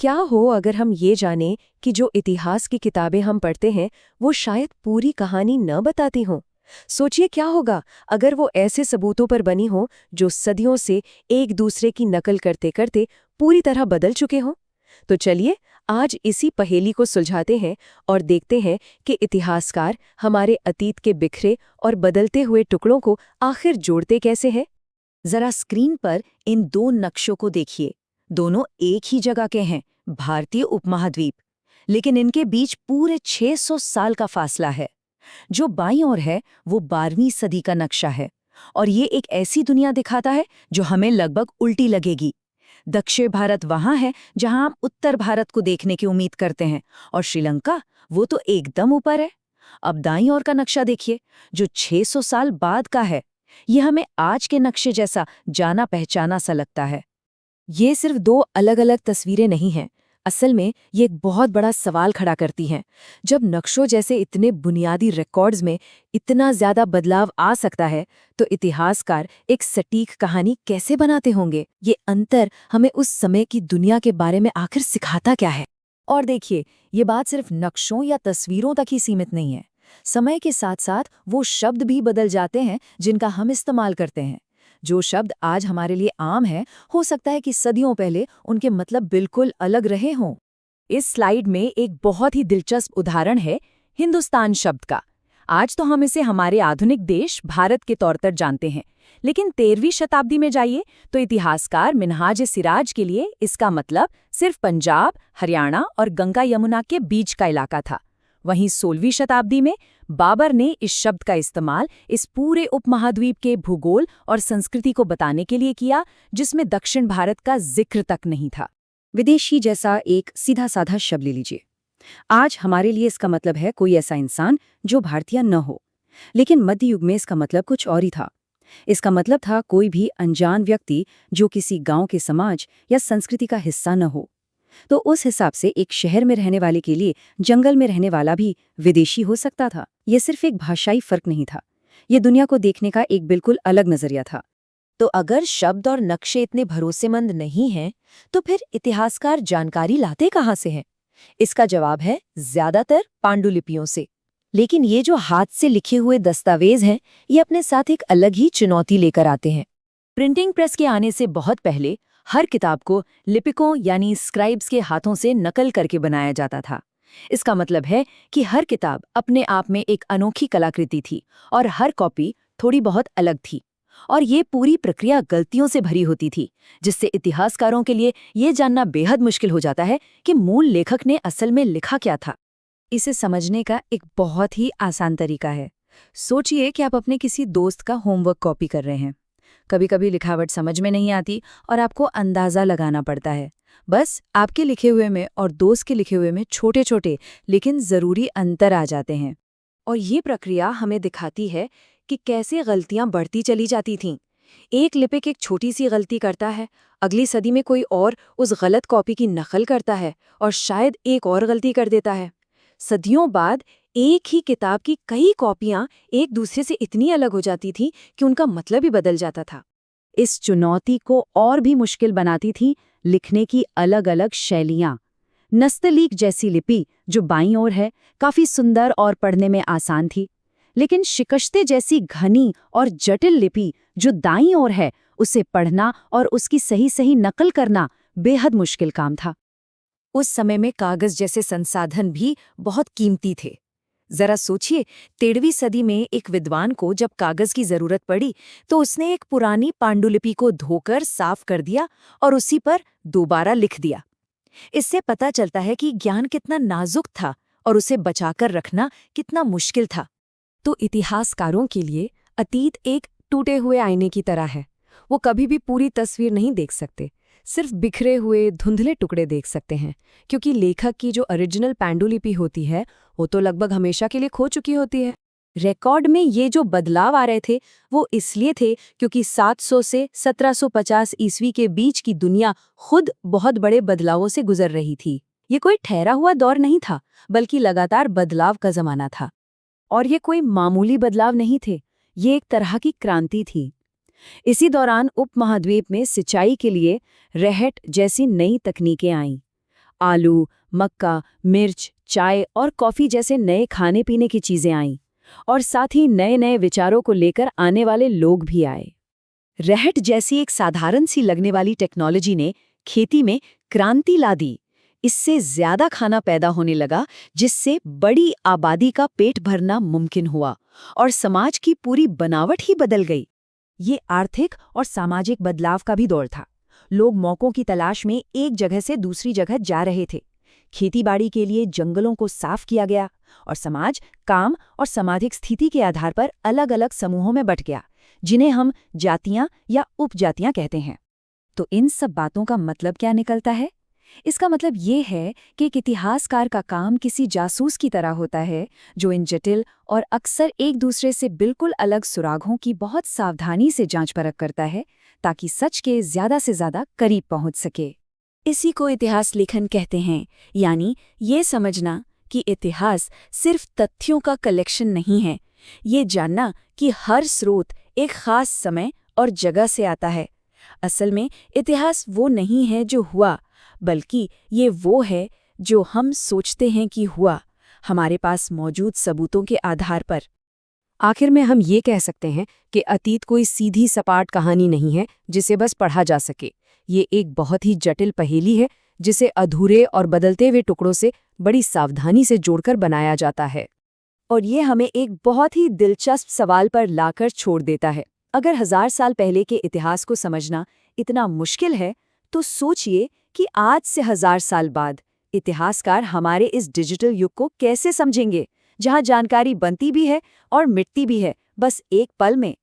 क्या हो अगर हम ये जानें कि जो इतिहास की किताबें हम पढ़ते हैं वो शायद पूरी कहानी न बताती हों। सोचिए क्या होगा अगर वो ऐसे सबूतों पर बनी हो जो सदियों से एक दूसरे की नकल करते करते पूरी तरह बदल चुके हों। तो चलिए आज इसी पहेली को सुलझाते हैं और देखते हैं कि इतिहासकार हमारे अतीत के बिखरे और बदलते हुए टुकड़ों को आखिर जोड़ते कैसे हैं। जरा स्क्रीन पर इन दो नक्शों को देखिए। दोनों एक ही जगह के हैं, भारतीय उपमहाद्वीप। लेकिन इनके बीच पूरे 600 साल का फासला है। जो बाईं ओर है वो 12वीं सदी का नक्शा है और ये एक ऐसी दुनिया दिखाता है जो हमें लगभग उल्टी लगेगी। दक्षिण भारत वहां है जहां हम उत्तर भारत को देखने की उम्मीद करते हैं, और श्रीलंका वो तो एकदम ऊपर है। अब दाईं ओर का नक्शा देखिए, जो 600 साल बाद का है। ये हमें आज के नक्शे जैसा जाना पहचाना सा लगता है। ये सिर्फ दो अलग अलग तस्वीरें नहीं हैं। असल में ये एक बहुत बड़ा सवाल खड़ा करती हैं। जब नक्शों जैसे इतने बुनियादी रिकॉर्ड्स में इतना ज्यादा बदलाव आ सकता है तो इतिहासकार एक सटीक कहानी कैसे बनाते होंगे। ये अंतर हमें उस समय की दुनिया के बारे में आखिर सिखाता क्या है। और देखिए, ये बात सिर्फ नक्शों या तस्वीरों तक ही सीमित नहीं है। समय के साथ साथ वो शब्द भी बदल जाते हैं जिनका हम इस्तेमाल करते हैं। जो शब्द आज हमारे लिए आम है, हो सकता है कि सदियों पहले उनके मतलब बिल्कुल अलग रहे हों। इस स्लाइड में एक बहुत ही दिलचस्प उदाहरण है हिंदुस्तान शब्द का। आज तो हम इसे हमारे आधुनिक देश भारत के तौर पर जानते हैं, लेकिन 13वीं शताब्दी में जाइए तो इतिहासकार मिन्हाज-ए-सिराज के लिए इसका मतलब सिर्फ पंजाब, हरियाणा और गंगा यमुना के बीच का इलाका था। वहीं 16वीं शताब्दी में बाबर ने इस शब्द का इस्तेमाल इस पूरे उपमहाद्वीप के भूगोल और संस्कृति को बताने के लिए किया जिसमें दक्षिण भारत का जिक्र तक नहीं था। विदेशी जैसा एक सीधा साधा शब्द ले लीजिए। आज हमारे लिए इसका मतलब है कोई ऐसा इंसान जो भारतीय न हो, लेकिन मध्य युग में इसका मतलब कुछ और ही था। इसका मतलब था कोई भी अनजान व्यक्ति जो किसी गांव के समाज या संस्कृति का हिस्सा न हो। तो उस हिसाब से एक शहर में रहने वाले के लिए जंगल में रहने वाला भी विदेशी हो सकता था। यह सिर्फ एक भाषाई फर्क नहीं था, ये दुनिया को देखने का एक बिल्कुल अलग नजरिया था। तो अगर शब्द और नक्शे इतने भरोसेमंद नहीं हैं, तो फिर इतिहासकार जानकारी लाते कहाँ से हैं? इसका जवाब है ज्यादातर पांडुलिपियों से। लेकिन ये जो हाथ से लिखे हुए दस्तावेज हैं, ये अपने साथ एक अलग ही चुनौती लेकर आते हैं। प्रिंटिंग प्रेस के आने से बहुत पहले हर किताब को लिपिकों यानी स्क्राइब्स के हाथों से नकल करके बनाया जाता था। इसका मतलब है कि हर किताब अपने आप में एक अनोखी कलाकृति थी और हर कॉपी थोड़ी बहुत अलग थी। और ये पूरी प्रक्रिया गलतियों से भरी होती थी, जिससे इतिहासकारों के लिए ये जानना बेहद मुश्किल हो जाता है कि मूल लेखक ने असल में लिखा क्या था। इसे समझने का एक बहुत ही आसान तरीका है। सोचिए कि आप अपने किसी दोस्त का होमवर्क कॉपी कर रहे हैं। कभी कभी लिखावट समझ में नहीं आती और आपको अंदाज़ा लगाना पड़ता है। बस आपके लिखे हुए में और दोस्त के लिखे हुए में छोटे छोटे लेकिन ज़रूरी अंतर आ जाते हैं। और ये प्रक्रिया हमें दिखाती है कि कैसे गलतियां बढ़ती चली जाती थीं। एक लिपिक एक छोटी सी गलती करता है, अगली सदी में कोई और उस गलत कॉपी की नकल करता है और शायद एक और गलती कर देता है। सदियों बाद एक ही किताब की कई कॉपियां एक दूसरे से इतनी अलग हो जाती थीं कि उनका मतलब ही बदल जाता था। इस चुनौती को और भी मुश्किल बनाती थी लिखने की अलग अलग शैलियाँ। नस्तलीक जैसी लिपि जो बाईं ओर है काफ़ी सुंदर और पढ़ने में आसान थी, लेकिन शिकश्ते जैसी घनी और जटिल लिपि जो दाईं ओर है उसे पढ़ना और उसकी सही सही नकल करना बेहद मुश्किल काम था। उस समय में कागज जैसे संसाधन भी बहुत कीमती थे। जरा सोचिए, 13वीं सदी में एक विद्वान को जब कागज की जरूरत पड़ी तो उसने एक पुरानी पांडुलिपि को धोकर साफ कर दिया और उसी पर दोबारा लिख दिया। इससे पता चलता है कि ज्ञान कितना नाजुक था और उसे बचाकर रखना कितना मुश्किल था। तो इतिहासकारों के लिए अतीत एक टूटे हुए आईने की तरह है। वो कभी भी पूरी तस्वीर नहीं देख सकते, सिर्फ बिखरे हुए धुंधले टुकड़े देख सकते हैं, क्योंकि लेखक की जो ओरिजिनल पांडुलिपि होती है वो तो लगभग हमेशा के लिए खो चुकी होती है। रिकॉर्ड में ये जो बदलाव आ रहे थे वो इसलिए थे क्योंकि 700 से 1750 ईस्वी के बीच की दुनिया खुद बहुत बड़े बदलावों से गुजर रही थी। ये कोई ठहरा हुआ दौर नहीं था, बल्कि लगातार बदलाव का जमाना था। और ये कोई मामूली बदलाव नहीं थे, ये एक तरह की क्रांति थी। इसी दौरान उपमहाद्वीप में सिंचाई के लिए रहट जैसी नई तकनीकें आईं। आलू, मक्का, मिर्च, चाय और कॉफी जैसे नए खाने पीने की चीजें आईं और साथ ही नए नए विचारों को लेकर आने वाले लोग भी आए। रहट जैसी एक साधारण सी लगने वाली टेक्नोलॉजी ने खेती में क्रांति ला दी। इससे ज्यादा खाना पैदा होने लगा, जिससे बड़ी आबादी का पेट भरना मुमकिन हुआ और समाज की पूरी बनावट ही बदल गई। ये आर्थिक और सामाजिक बदलाव का भी दौर था। लोग मौकों की तलाश में एक जगह से दूसरी जगह जा रहे थे। खेतीबाड़ी के लिए जंगलों को साफ किया गया और समाज काम और सामाजिक स्थिति के आधार पर अलग-अलग समूहों में बंट गया, जिन्हें हम जातियां या उपजातियां कहते हैं। तो इन सब बातों का मतलब क्या निकलता है? इसका मतलब ये है कि एक इतिहासकार का काम किसी जासूस की तरह होता है, जो इन जटिल और अक्सर एक दूसरे से बिल्कुल अलग सुरागों की बहुत सावधानी से जांच परख करता है, ताकि सच के ज्यादा से ज्यादा करीब पहुंच सके। इसी को इतिहास लेखन कहते हैं, यानी ये समझना कि इतिहास सिर्फ तथ्यों का कलेक्शन नहीं है, ये जानना कि हर स्रोत एक खास समय और जगह से आता है। असल में इतिहास वो नहीं है जो हुआ, बल्कि ये वो है जो हम सोचते हैं कि हुआ, हमारे पास मौजूद सबूतों के आधार पर। आखिर में हम ये कह सकते हैं कि अतीत कोई सीधी सपाट कहानी नहीं है जिसे बस पढ़ा जा सके। ये एक बहुत ही जटिल पहेली है, जिसे अधूरे और बदलते हुए टुकड़ों से बड़ी सावधानी से जोड़कर बनाया जाता है। और ये हमें एक बहुत ही दिलचस्प सवाल पर लाकर छोड़ देता है। अगर 1000 साल पहले के इतिहास को समझना इतना मुश्किल है, तो सोचिए कि आज से 1000 साल बाद इतिहासकार हमारे इस डिजिटल युग को कैसे समझेंगे, जहां जानकारी बनती भी है और मिटती भी है, बस एक पल में।